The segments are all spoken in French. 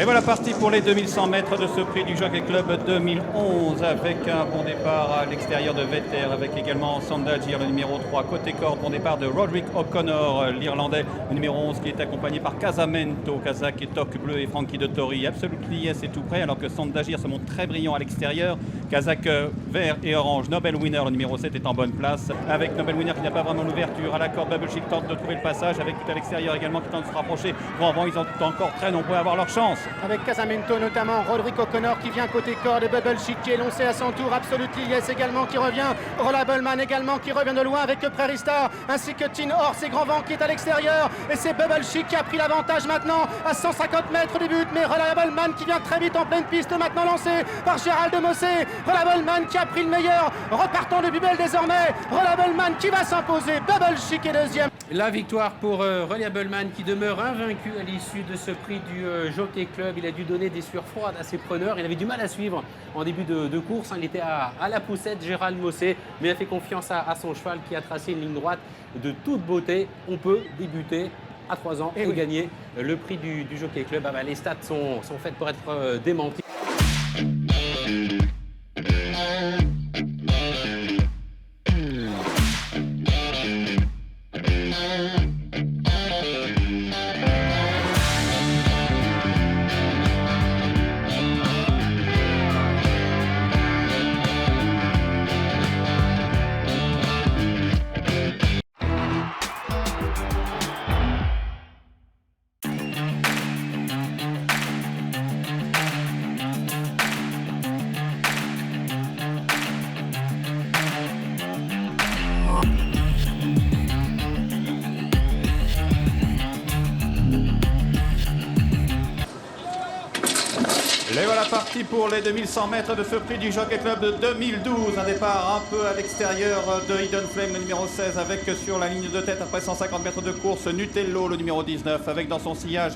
Et voilà parti pour les 2100 mètres de ce prix du Jockey Club 2011 avec un bon départ à l'extérieur de Vetter avec également Sandalgir le numéro 3 côté corde, bon départ de Roderick O'Connor l'Irlandais, le numéro 11 qui est accompagné par Casamento, Kazakh et Toc Bleu et Frankie Dettori. Absolutely Yes est tout près alors que Sandalgir se montre très brillant à l'extérieur. Kazakh vert et orange, Nobel Winner le numéro 7 est en bonne place avec Nobel Winner qui n'a pas vraiment l'ouverture à la corde. Bubble Chic tente de trouver le passage avec tout à l'extérieur également qui tente de se rapprocher. Bon, ils sont encore très nombreux à avoir leur chance. Avec Casamento notamment, Roderick O'Connor qui vient côté corde, Bubble Chic qui est lancé à son tour, Absolutely Yes également qui revient, Rolable Man également qui revient de loin avec Prairie Star, ainsi que Tin Horse et Grand Vent qui est à l'extérieur, et c'est Bubble Chic qui a pris l'avantage maintenant à 150 mètres du but, mais Rolable Man qui vient très vite en pleine piste maintenant lancé par Gérald de Mossé, Rolable Man qui a pris le meilleur, repartons de Bubel désormais, Rolable Man qui va s'imposer, Bubble Chic est deuxième. La victoire pour Reliable Man qui demeure invaincu à l'issue de ce prix du Jockey Club. Il a dû donner des sueurs froides à ses preneurs. Il avait du mal à suivre en début de course. Il était à la poussette, Gérald Mossé, mais il a fait confiance à son cheval qui a tracé une ligne droite de toute beauté. On peut débuter à 3 ans et gagner le prix du Jockey Club. Ah bah, les stats sont faites pour être démentis. Et voilà parti pour les 2100 mètres de ce prix du Jockey Club de 2012. Un départ un peu à l'extérieur de Hidden Flame, le numéro 16, avec sur la ligne de tête après 150 mètres de course, Nutello, le numéro 19, avec dans son sillage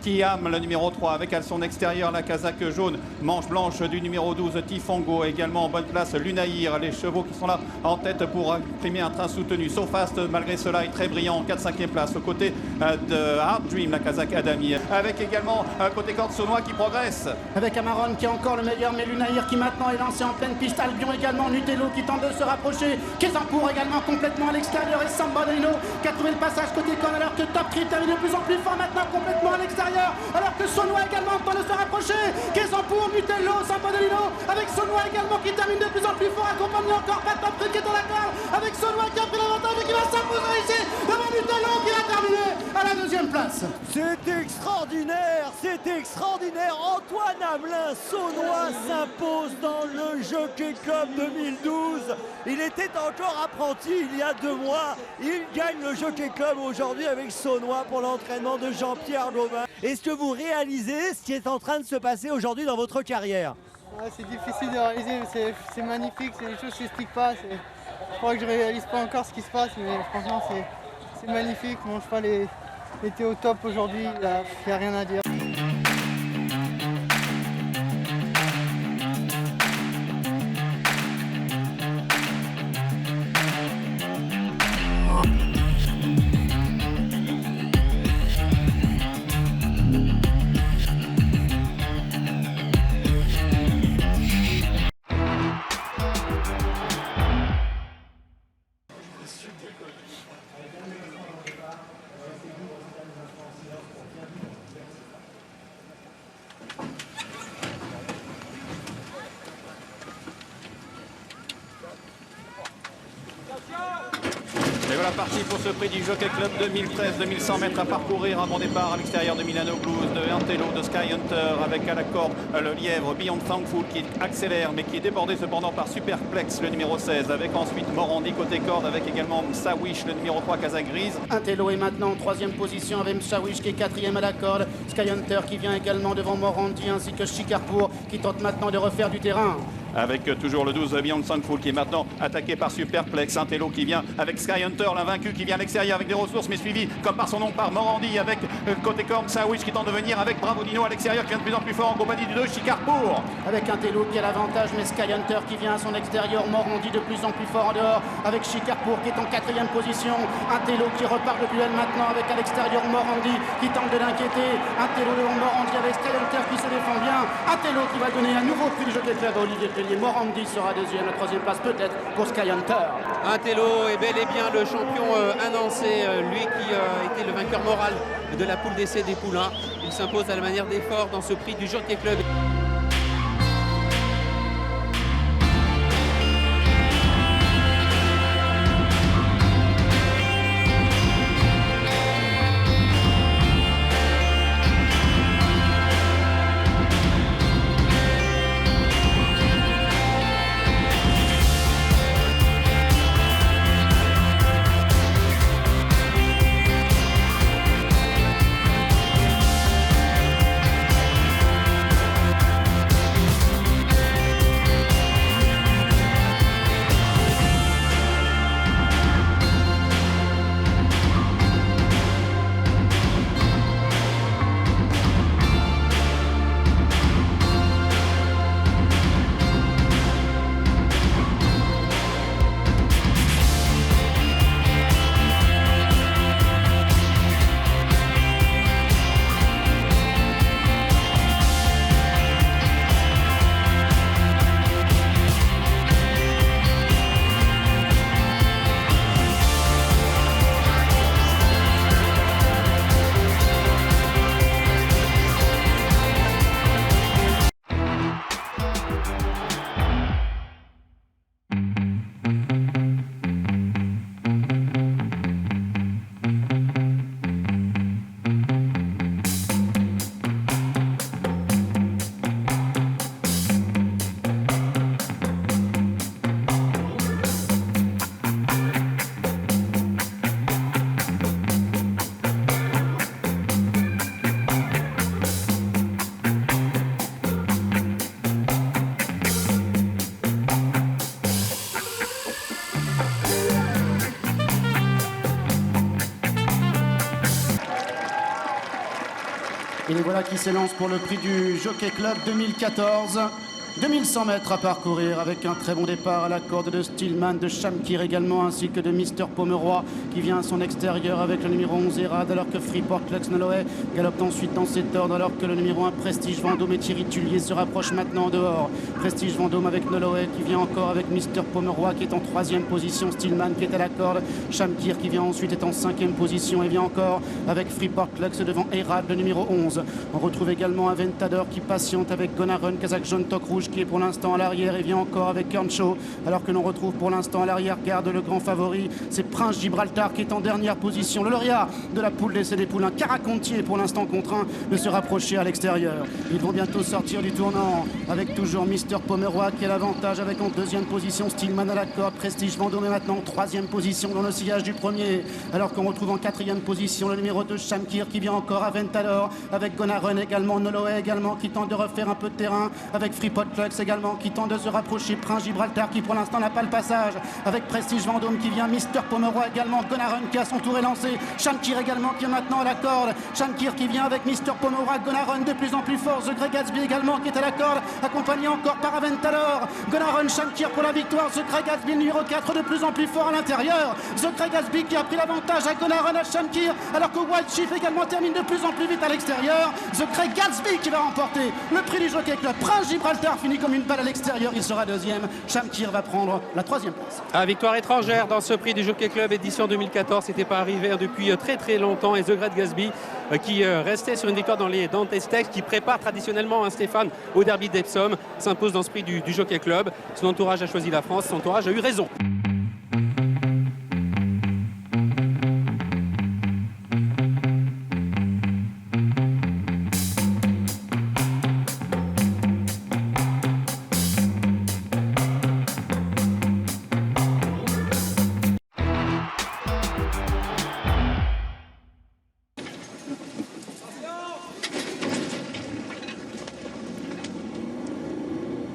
Kiam, le numéro 3, avec à son extérieur la casaque jaune, manche blanche du numéro 12, Tifongo, également en bonne place, Lunaïr, les chevaux qui sont là en tête pour imprimer un train soutenu. So Fast, malgré cela, est très brillant en 4-5e place, aux côtés de Hard Dream, la casaque Adami, avec également côté corde Saunois qui progresse. Avec Amaron qui est encore le meilleur, mais Lunaïr qui maintenant est lancé en pleine piste, Albion également, Nutello qui tente de se rapprocher, Kézancourt également complètement à l'extérieur, et Sambadino qui a trouvé le passage côté corde, alors que Top Tree termine de plus en plus fort maintenant complètement à l'extérieur, alors que Saunois également tente de se rapprocher, Kézancourt, Nutello, Sambadino, avec Saunois également qui termine de plus en plus fort, accompagné encore par Top Tree qui est dans la corde, avec Saunois qui a pris l'avantage et qui va s'imposer ici devant Nutello qui a terminé à la 2e place. C'est extraordinaire, c'est extraordinaire. Antoine Hamelin, Saunois s'impose dans le Jockey Club 2012. Il était encore apprenti il y a 2 mois. Il gagne le Jockey Club aujourd'hui avec Saunois pour l'entraînement de Jean-Pierre Gauvin. Est-ce que vous réalisez ce qui est en train de se passer aujourd'hui dans votre carrière? C'est difficile de réaliser, mais c'est magnifique, c'est des choses qui ne s'expliquent pas. Je crois que je ne réalise pas encore ce qui se passe, mais franchement c'est magnifique. Mon cheval était au top aujourd'hui, il n'y a rien à dire. Et voilà parti pour ce prix du Jockey Club 2013, 2100 mètres à parcourir, un bon départ à l'extérieur de Milano Blues, de Antello, de Sky Hunter, avec à la corde le lièvre Beyond Thankful qui accélère mais qui est débordé cependant par Superplex, le numéro 16, avec ensuite Morandi côté corde, avec également Msawish, le numéro 3, Casa Grise. Antello est maintenant en 3e position avec Msawish qui est 4e à la corde, Sky Hunter qui vient également devant Morandi, ainsi que Chikarpour qui tente maintenant de refaire du terrain. avec toujours le 12 Beyond Soundful qui est maintenant attaqué par Superplex. Un Tello qui vient avec Sky Hunter, l'invaincu qui vient à l'extérieur avec des ressources, mais suivi comme par son nom par Morandi avec côté corne Sawich qui tente de venir avec Bravo Dino à l'extérieur qui vient de plus en plus fort en compagnie du 2 Chicarpour. Avec un Tello qui a l'avantage, mais Sky Hunter qui vient à son extérieur, Morandi de plus en plus fort en dehors avec Chicarpour qui est en 4e position. Un Tello qui repart le duel maintenant avec à l'extérieur Morandi qui tente de l'inquiéter. Un Tello devant Morandi avec Sky Hunter qui se défend bien. Un Tello qui va donner un nouveau prix du Jockey Club à Olivier Pellier. Morandi sera deuxième, la 3e place peut-être pour Sky Hunter. Un Tello est bel et bien le champion annoncé, lui qui était le vainqueur moral de la poule d'essai des poulains. Il s'impose à la manière d'effort dans ce prix du Jockey Club. Et les voilà qui s'élancent pour le prix du Jockey Club 2014. 2100 mètres à parcourir avec un très bon départ à la corde de Stillman, de Shamkir également, ainsi que de Mister Pomeroy qui vient à son extérieur avec le numéro 11 Erad, alors que Freeport Lux Noloé galope ensuite dans cet ordre, alors que le numéro 1 Prestige Vendôme et Thierry Tullier se rapprochent maintenant en dehors. Prestige Vendôme avec Noloé qui vient encore avec Mister Pomeroy qui est en 3e position, Stillman qui est à la corde, Shamkir qui vient ensuite est en 5e position et vient encore avec Freeport Lux devant Erad, le numéro 11. On retrouve également Aventador qui patiente avec Gonarun, Kazakh John Tok Rouge qui est pour l'instant à l'arrière et vient encore avec Kerncho, alors que l'on retrouve pour l'instant à l'arrière, garde le grand favori, c'est Prince Gibraltar qui est en dernière position. Le lauréat de la poule d'essai des poulains, Caracontier, pour l'instant contraint de se rapprocher à l'extérieur. Ils vont bientôt sortir du tournant avec toujours Mister Pomeroy qui a l'avantage avec en 2e position Stillman à la corde, Prestige Vendôme est maintenant en 3e position dans le sillage du premier, alors qu'on retrouve en 4e position le numéro 2 Shamkir qui vient encore à Aventador avec Gonarun également, Noloé également qui tente de refaire un peu de terrain avec Freeport Lux également qui tente de se rapprocher, Prince Gibraltar qui pour l'instant n'a pas le passage avec Prestige Vendôme qui vient, Mister Pomeroy également, Gonarun qui à son tour est lancé, Shamkir également qui est maintenant à la corde, Shamkir qui vient avec Mister Pomeroy, Gonarun de plus en plus fort, The Grey Gatsby également qui est à la corde, accompagné encore par Aventador, Gonarun, Shamkir pour la victoire, The Grey Gatsby numéro 4 de plus en plus fort à l'intérieur, The Grey Gatsby qui a pris l'avantage à Gonarun, à Shamkir, alors que Wild Chief également termine de plus en plus vite à l'extérieur, The Grey Gatsby qui va remporter le prix du Jockey Club, Prince Gibraltar finit comme une balle à l'extérieur, il sera 2e, Shamkir va prendre la 3e place. Ah, victoire étrangère dans ce prix du Jockey Club édition 2014, c'était pas arrivé depuis très très longtemps, et The Great Gatsby qui restait sur une victoire dans les Dante Stakes, qui prépare traditionnellement un Stéphane au derby d'Epsom, s'impose dans ce prix du Jockey Club. Son entourage a choisi la France, son entourage a eu raison.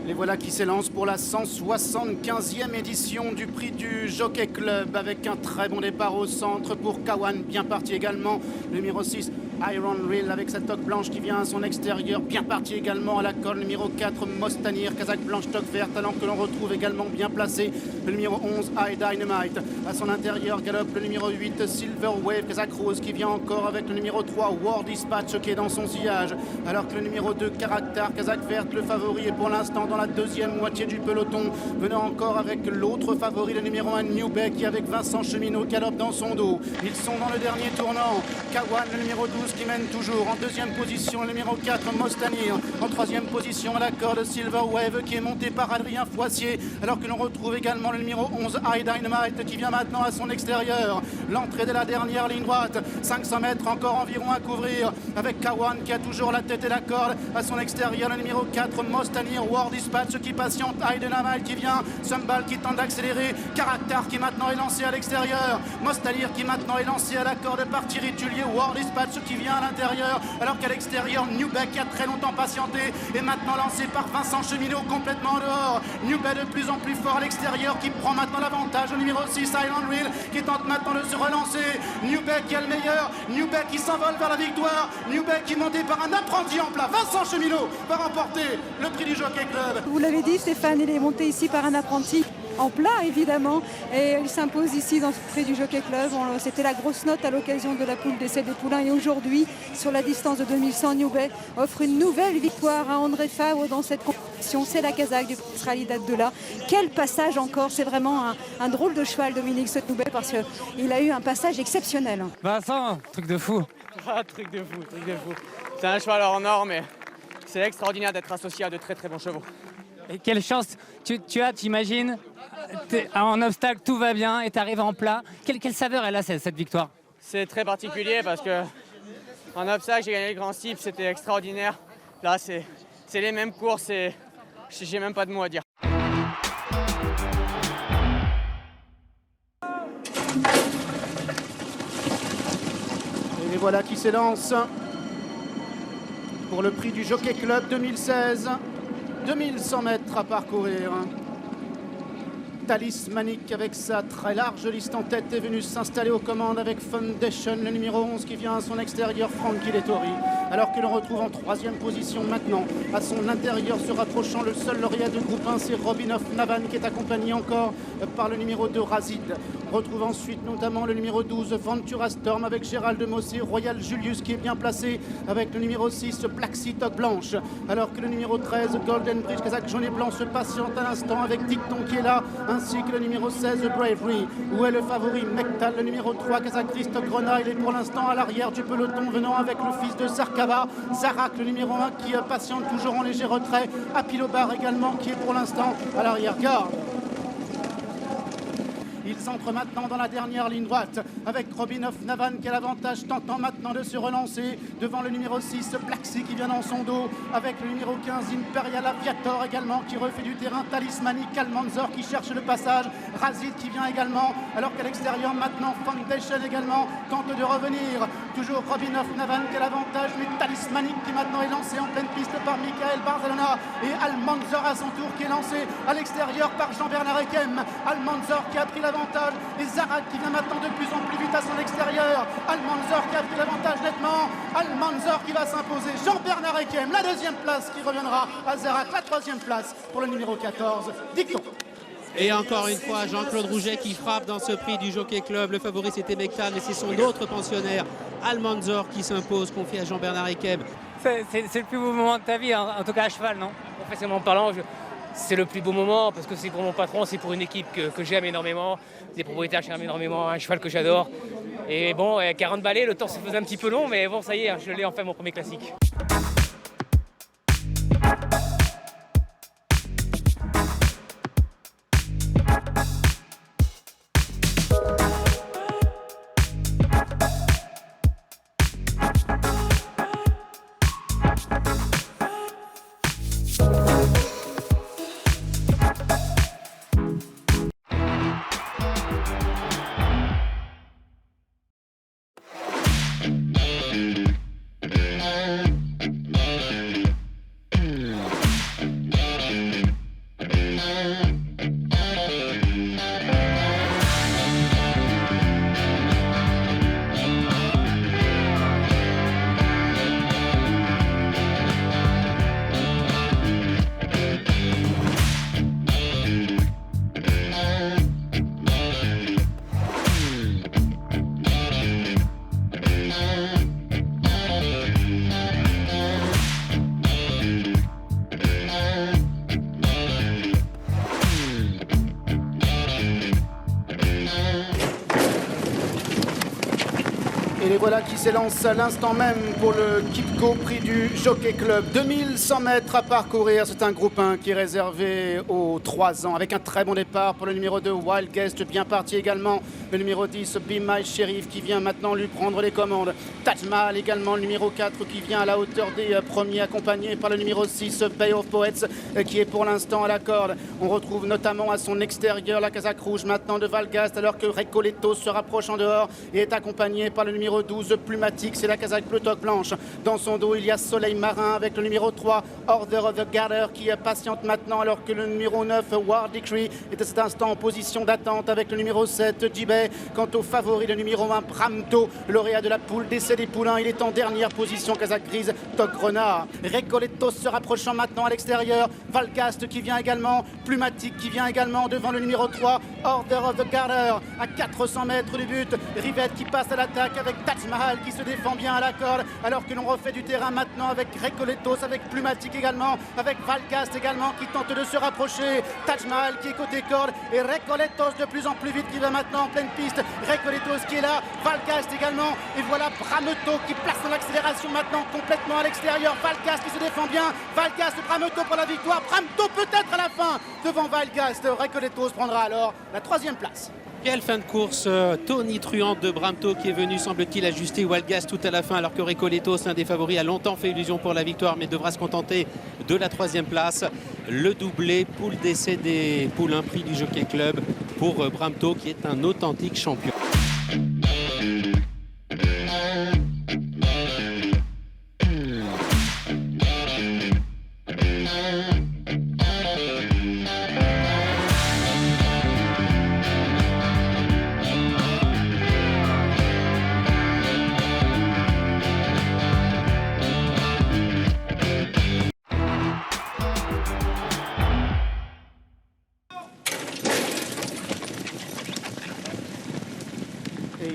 Les voilà qui s'élancent pour la 175e édition du prix du Jockey Club avec un très bon départ au centre pour Kawan, bien parti également. Le numéro 6, Iron Reel avec sa toque blanche qui vient à son extérieur, bien parti également à la corde. Le numéro 4, Mostanir, casaque blanche, toque verte, alors que l'on retrouve également bien placé le numéro 11, High Dynamite. À son intérieur galope le numéro 8, Silver Wave, casaque rose qui vient encore avec le numéro 3, War Dispatch qui est dans son sillage. Alors que le numéro 2, Caractère, casaque verte, le favori est pour l'instant dans la deuxième moitié du peloton, venant encore avec l'autre favori, le numéro 1, New Bay, qui avec Vincent Cheminot galope dans son dos. Ils sont dans le dernier tournant. Kawan, le numéro 12 qui mène toujours. En deuxième position, le numéro 4, Mostanir. En troisième position, à la corde, Silver Wave qui est monté par Adrien Foissier. Alors que l'on retrouve également le numéro 11, High Dynamite, qui vient maintenant à son extérieur. L'entrée de la dernière ligne droite. 500 mètres encore environ à couvrir. Avec Kawan qui a toujours la tête et la corde. À son extérieur, le numéro 4, Mostanir, War Dispatch qui patiente, High Dynamite qui vient, Sumbal qui tente d'accélérer, Caractère qui maintenant est lancé à l'extérieur, Mostalir qui maintenant est lancé à la corde par Thierry Tullier, War Dispatch qui vient à l'intérieur, alors qu'à l'extérieur, Newbeck qui a très longtemps patienté est maintenant lancé par Vincent Cheminot complètement dehors. Newbeck de plus en plus fort à l'extérieur qui prend maintenant l'avantage, au numéro 6, Island Wheel qui tente maintenant de se relancer. Newbeck qui est le meilleur, Newbeck qui s'envole vers la victoire, Newbeck qui est monté par un apprenti en plat. Vincent Cheminot va remporter le prix du Jockey Club. Vous l'avez dit, Stéphane, il est monté ici par un apprenti en plat évidemment, et il s'impose ici dans ce prix du Jockey Club. C'était la grosse note à l'occasion de la poule d'essai des poulains, et aujourd'hui sur la distance de 2100, New Bay offre une nouvelle victoire à André Favre dans cette compétition. C'est la casaque du Prince Rally d'Abdullah. Quel passage encore, c'est vraiment un drôle de cheval, Dominique, ce New Bay, parce qu'il a eu un passage exceptionnel. Vincent, truc de fou. Ah, truc de fou. C'est un cheval hors norme, mais c'est extraordinaire d'être associé à de très très bons chevaux. Et quelle chance t'imagines, en obstacle tout va bien et t'arrives en plat. Quelle saveur elle a cette victoire? C'est très particulier parce que en obstacle j'ai gagné le Grand Steeple, c'était extraordinaire. Là c'est les mêmes courses et j'ai même pas de mots à dire. Et les voilà qui s'élancent pour le prix du Jockey Club 2016. 2100 mètres à parcourir. Talismanic avec sa très large liste en tête est venu s'installer aux commandes avec Foundation, le numéro 11 qui vient à son extérieur, Frankie Dettori. Alors que l'on retrouve en troisième position maintenant, à son intérieur se rapprochant, le seul lauréat de groupe 1, c'est Robin of Navan qui est accompagné encore par le numéro 2, Razid. On retrouve ensuite notamment le numéro 12, Ventura Storm avec Gérald de Mossé, Royal Julius qui est bien placé avec le numéro 6, Black Sea Toque Blanche. Alors que le numéro 13, Golden Bridge, casaque jaune et blanc, se patiente à l'instant avec Dicton qui est là, ainsi que le numéro 16, Bravery. Où est le favori, Mectal, le numéro 3, casaque Christophe Grenat. Il est pour l'instant à l'arrière du peloton, venant avec le fils de Sarkava, Zarak, le numéro 1 qui patiente toujours en léger retrait. Apilobar également qui est pour l'instant à l'arrière-garde. Ils entrent maintenant dans la dernière ligne droite avec Robin of Navan qui a l'avantage, tentant maintenant de se relancer devant le numéro 6, Black Sea qui vient dans son dos, avec le numéro 15, Imperial Aviator également qui refait du terrain, Talismanic, Almanzor qui cherche le passage, Razid qui vient également, alors qu'à l'extérieur maintenant Foundation également tente de revenir, toujours Robin of Navan qui a l'avantage, mais Talismanic qui maintenant est lancé en pleine piste par Michael Barzalona, et Almanzor à son tour qui est lancé à l'extérieur par Jean-Bernard Ekem. Almanzor qui a pris l'avantage, et Zarak qui vient maintenant de plus en plus vite à son extérieur. Almanzor qui a pris l'avantage nettement. Almanzor qui va s'imposer. Jean-Bernard Ekem, la deuxième place qui reviendra à Zarak, la troisième place pour le numéro 14, Dicton. Et encore une fois, Jean-Claude Rouget qui frappe dans ce prix du Jockey Club. Le favori c'était Mectal, mais c'est son autre pensionnaire, Almanzor, qui s'impose, confié à Jean-Bernard Ekem. C'est le plus beau moment de ta vie, en tout cas à cheval, non? Professionnellement parlant, c'est le plus beau moment parce que c'est pour mon patron, c'est pour une équipe que j'aime énormément, des propriétaires que j'aime énormément, un cheval que j'adore. Et bon, 40 balais, le temps se faisait un petit peu long, mais bon, ça y est, je l'ai enfin mon premier classique. voilà qui s'élance à l'instant même pour le Kipco Prix du Jockey Club. 2100 mètres à parcourir. C'est un groupe 1 qui est réservé aux 3 ans avec un très bon départ pour le numéro 2 Wild Guest, bien parti également. Le numéro 10 Be My Sheriff qui vient maintenant lui prendre les commandes. Taj Mahal également, le numéro 4 qui vient à la hauteur des premiers, accompagné par le numéro 6 Bay of Poets qui est pour l'instant à la corde. On retrouve notamment à son extérieur la casaque rouge maintenant de Valgast, alors que Recoletos se rapproche en dehors et est accompagné par le numéro 12 Plumatique, c'est la casaque bleu toque blanche. Dans son dos il y a Soleil Marin avec le numéro 3 Order of the Gather qui patiente maintenant, alors que le numéro 9 War Decree est à cet instant en position d'attente avec le numéro 7 Jibay. Quant au favori, le numéro 1 Bramto, lauréat de la poule d'essai des poulains, il est en dernière position, casaque grise Toc Renard. Recoletos se rapprochant maintenant à l'extérieur, Valgast qui vient également, Plumatique qui vient également devant le numéro 3 Order of the Gather à 400 mètres du but. Rivette qui passe à l'attaque avec Taj Mahal qui se défend bien à la corde, alors que l'on refait du terrain maintenant avec Recoletos, avec Plumatique également, avec Valgast également qui tente de se rapprocher. Taj Mahal qui est côté corde et Recoletos de plus en plus vite qui va maintenant en pleine piste. Recoletos qui est là, Valgast également, et voilà Brameto qui place son accélération maintenant complètement à l'extérieur. Valgast qui se défend bien, Valgast, Brameto pour la victoire, Brameto peut-être à la fin devant Valgast. Recoletos prendra alors la 3e place. Quelle fin de course tonitruante de Bramto qui est venu, semble-t-il, ajuster Wildgas tout à la fin, alors que Recoletos, l'un des favoris, a longtemps fait illusion pour la victoire, mais devra se contenter de la 3e place. Le doublé, poule d'essai des poulains, prix du Jockey Club pour Bramto, qui est un authentique champion.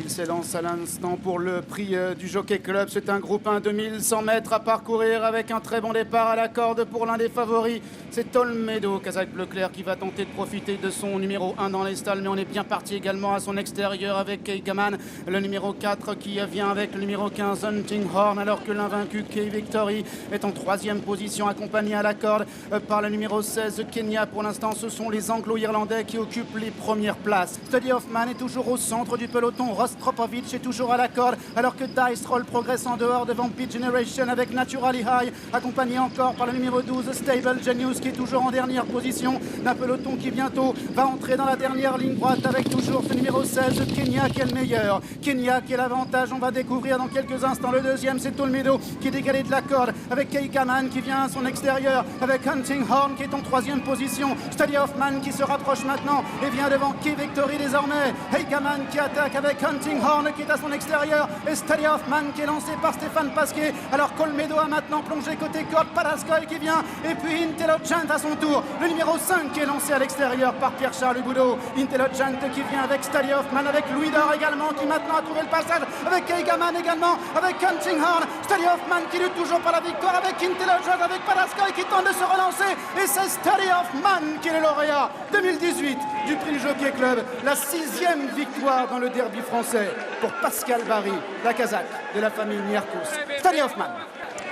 S'élance à l'instant pour le prix du Jockey Club. C'est un groupe 1 2100 mètres à parcourir avec un très bon départ à la corde pour l'un des favoris. C'est Olmedo, casaque bleu clair, qui va tenter de profiter de son numéro 1 dans les stalles, mais on est bien parti également à son extérieur avec Keigaman, le numéro 4 qui vient avec le numéro 15 Hunting Horn, alors que l'invaincu Key Victory est en 3e position, accompagné à la corde par le numéro 16 Kenya. Pour l'instant, ce sont les Anglo-Irlandais qui occupent les premières places. Study Hoffman est toujours au centre du peloton. Rostropovich est toujours à la corde, alors que Dice Roll progresse en dehors devant Beat Generation avec Naturally High, accompagné encore par le numéro 12 Stable Genius qui est toujours en dernière position d'un peloton qui bientôt va entrer dans la dernière ligne droite avec toujours ce numéro 16 Kenya qui est le meilleur. Kenya qui est l'avantage, on va découvrir dans quelques instants. Le deuxième c'est Olmedo qui est décalé de la corde avec Keikaman qui vient à son extérieur, avec Hunting Horn qui est en 3e position. Study Hoffman qui se rapproche maintenant et vient devant Key Victory désormais. Keikaman qui attaque avec Hunting Horn qui est à son extérieur et Study Hoffman qui est lancé par Stéphane Pasquier, alors qu'Olmedo a maintenant plongé côté corde. Paraskoy qui vient et puis Intelligent à son tour, le numéro 5 qui est lancé à l'extérieur par Pierre-Charles Boudot. Intelligent qui vient avec Study Hoffman, avec Louis Dor également qui maintenant a trouvé le passage, avec Keigaman également, avec Hunting Horn. Study Hoffman qui lutte toujours pour la victoire avec Intelligent, avec Paraskoy qui tente de se relancer, et c'est Study Hoffman qui est le lauréat 2018 du prix du Jockey Club, la 6e victoire dans le derby français pour Pascal Barry, la casaque de la famille Niarchos. Study Hoffman.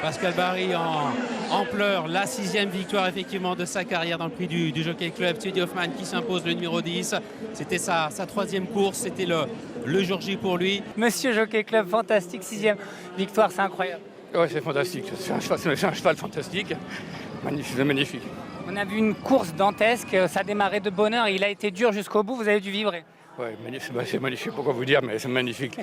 Pascal Barry en pleurs, la 6e victoire effectivement de sa carrière dans le prix du Jockey Club. Study Hoffman qui s'impose, le numéro 10. C'était sa 3e course, c'était le jour J pour lui. Monsieur Jockey Club, fantastique, 6e victoire, c'est incroyable. Ouais, c'est fantastique, c'est un cheval fantastique, magnifique. On a vu une course dantesque, ça a démarré de bonne heure, il a été dur jusqu'au bout, vous avez dû vibrer. Ouais, c'est magnifique, pourquoi vous dire, mais c'est magnifique.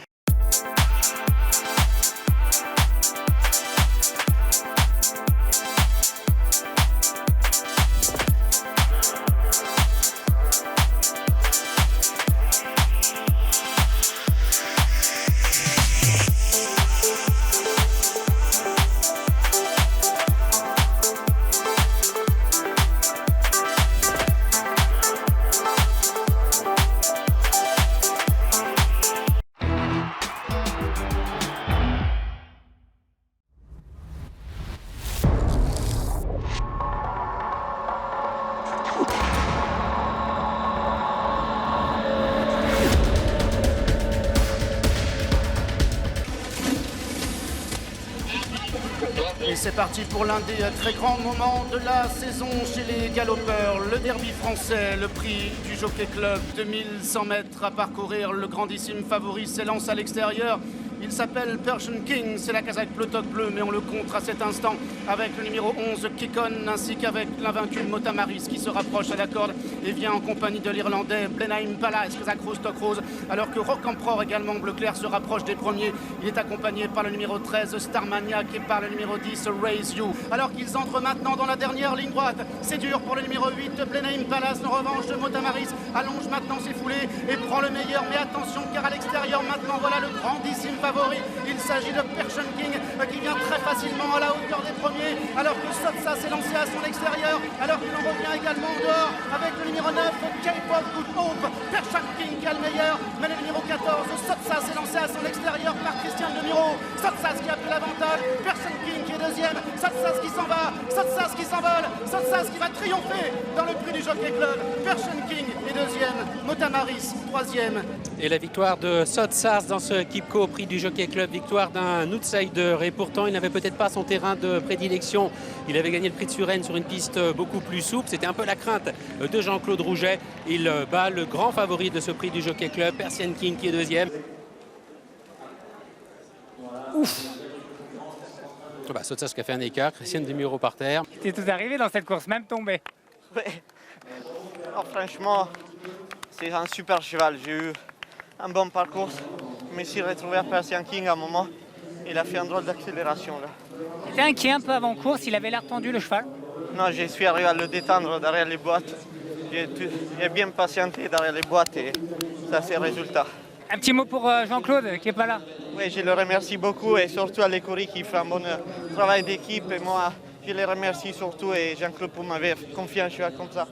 c'est parti pour l'un des très grands moments de la saison chez les galopeurs. Le derby français, le prix du Jockey Club. 2100 mètres à parcourir. Le grandissime favori s'élance à l'extérieur. Il s'appelle Persian King, c'est la casaque bleu-toc bleu, mais on le contre à cet instant avec le numéro 11 Kikon, ainsi qu'avec l'invaincu Motamaris qui se rapproche à la corde et vient en compagnie de l'Irlandais Blenheim Palace, casaque rose-toc rose, alors que Rock Emperor également bleu clair se rapproche des premiers. Il est accompagné par le numéro 13 Starmaniac et par le numéro 10 Raise You. Alors qu'ils entrent maintenant dans la dernière ligne droite, c'est dur pour le numéro 8 Blenheim Palace. En revanche, Motamaris allonge maintenant ses foulées et prend le meilleur, mais attention car à l'extérieur maintenant voilà le grandissime favori. Il s'agit de Persian King qui vient très facilement à la hauteur des premiers, alors que Sotsa s'est lancé à son extérieur, alors qu'il en revient également en dehors avec le numéro 9 Cape of Good Hope. Persian King qui a le meilleur, mais le numéro 14 Sotsa s'est lancé à son extérieur par Christian de Muro. Sotsas qui a pris l'avantage, Persian King qui est deuxième, Sotsas qui s'en va, Sotsas qui s'envole, Sotsas qui va triompher dans le prix du Jockey Club. Persian King est deuxième, Motamaris troisième. Et la victoire de Sotsas dans ce Kipco au prix du Jockey Club, victoire d'un outsider, et pourtant il n'avait peut-être pas son terrain de prédilection. Il avait gagné le prix de Suresnes sur une piste beaucoup plus souple, c'était un peu la crainte de Jean-Claude Rouget. Il bat le grand favori de ce prix du Jockey Club, Persian King qui est deuxième. Ouf. Sotsas qui a fait un écart, Christian de Muro par terre. T'es tout arrivé dans cette course, même tombé. Oui. Alors, franchement, c'est un super cheval. J'ai eu un bon parcours. Je me suis retrouvé à Persian King à un moment. Il a fait un drôle d'accélération là. T'étais inquiet un peu avant course, il avait l'air tendu le cheval? Non, je suis arrivé à le détendre derrière les boîtes. J'ai bien patienté derrière les boîtes et ça c'est le résultat. Un petit mot pour Jean-Claude qui n'est pas là. Oui, je le remercie beaucoup et surtout à l'écurie qui fait un bon travail d'équipe. Et moi, je les remercie surtout et Jean-Claude pour m'avoir confié un cheval comme ça.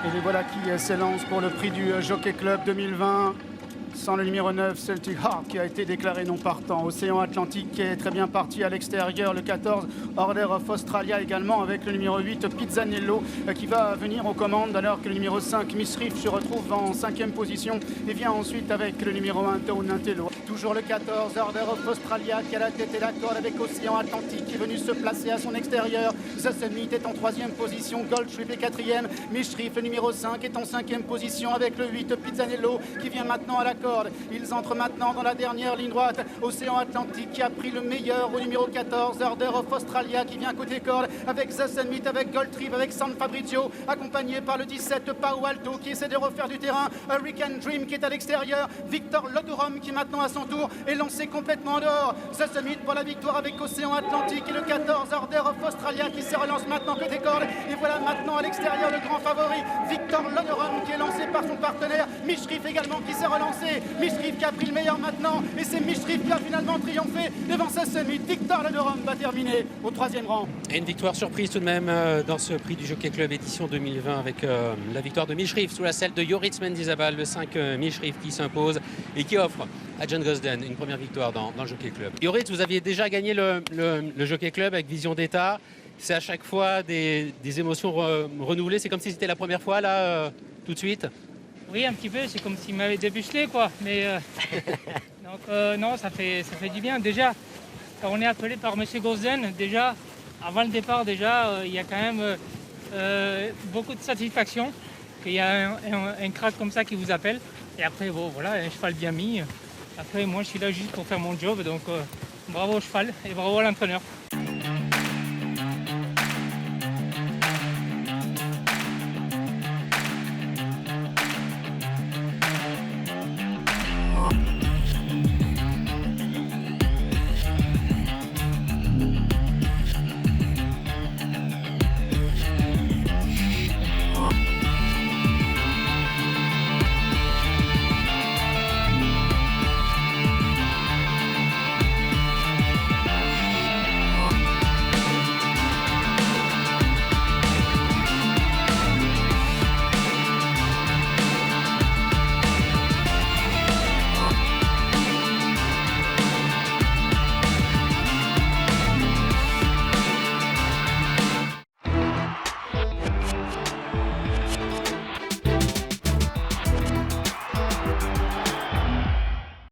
Et les voilà qui s'élancent pour le prix du Jockey Club 2020. Sans le numéro 9, Celtic Heart, qui a été déclaré non partant. Océan Atlantique qui est très bien parti à l'extérieur. Le 14, Order of Australia également, avec le numéro 8, Pizzanello, qui va venir aux commandes, alors que le numéro 5, Miss Reef, se retrouve en 5e position et vient ensuite avec le numéro 1, Taunantello. Toujours le 14, Order of Australia, qui a la tête et la corde avec Océan Atlantique, qui est venu se placer à son extérieur. The Summit est en 3e position, Gold Trip est 4e. Miss Reef, le numéro 5, est en 5e position avec le 8, Pizzanello, qui vient maintenant à la corde. Ils entrent maintenant dans la dernière ligne droite. Océan Atlantique qui a pris le meilleur au numéro 14, Order of Australia, qui vient côté corde avec The Summit, avec Gold Trip, avec San Fabrizio, accompagné par le 17 Pau Alto qui essaie de refaire du terrain. Hurricane Dream qui est à l'extérieur. Victor Lodurum qui maintenant à son tour est lancé complètement en dehors. The Summit pour la victoire avec Océan Atlantique et le 14 Order of Australia qui se relance maintenant côté corde. Et voilà maintenant à l'extérieur le grand favori Victor Lodurum qui est lancé par son partenaire Miss Reef également qui s'est relancé. Miss Reef qui a pris le meilleur maintenant et c'est Miss Reef qui a finalement triomphé devant The Summit. Victor Lodurum va terminer au 3e rang. Et une victoire surprise tout de même dans ce prix du Jockey Club édition 2020 avec la victoire de Miss Reef sous la selle de Joris Mendizabal, le 5 Miss Reef qui s'impose et qui offre à John Gosden une première victoire dans le Jockey Club. Joris, vous aviez déjà gagné le Jockey Club avec Vision d'État. C'est à chaque fois des émotions renouvelées. C'est comme si c'était la première fois là, tout de suite. Oui, un petit peu, c'est comme s'il m'avait débucelé, quoi. Mais donc, non, ça fait du bien. Déjà, on est appelé par M. Gosden. Déjà, avant le départ, il y a quand même beaucoup de satisfaction qu'il y a un crack comme ça qui vous appelle. Et après, bon, voilà, un cheval bien mis. Après, moi, je suis là juste pour faire mon job. Donc, bravo au cheval et bravo à l'entraîneur.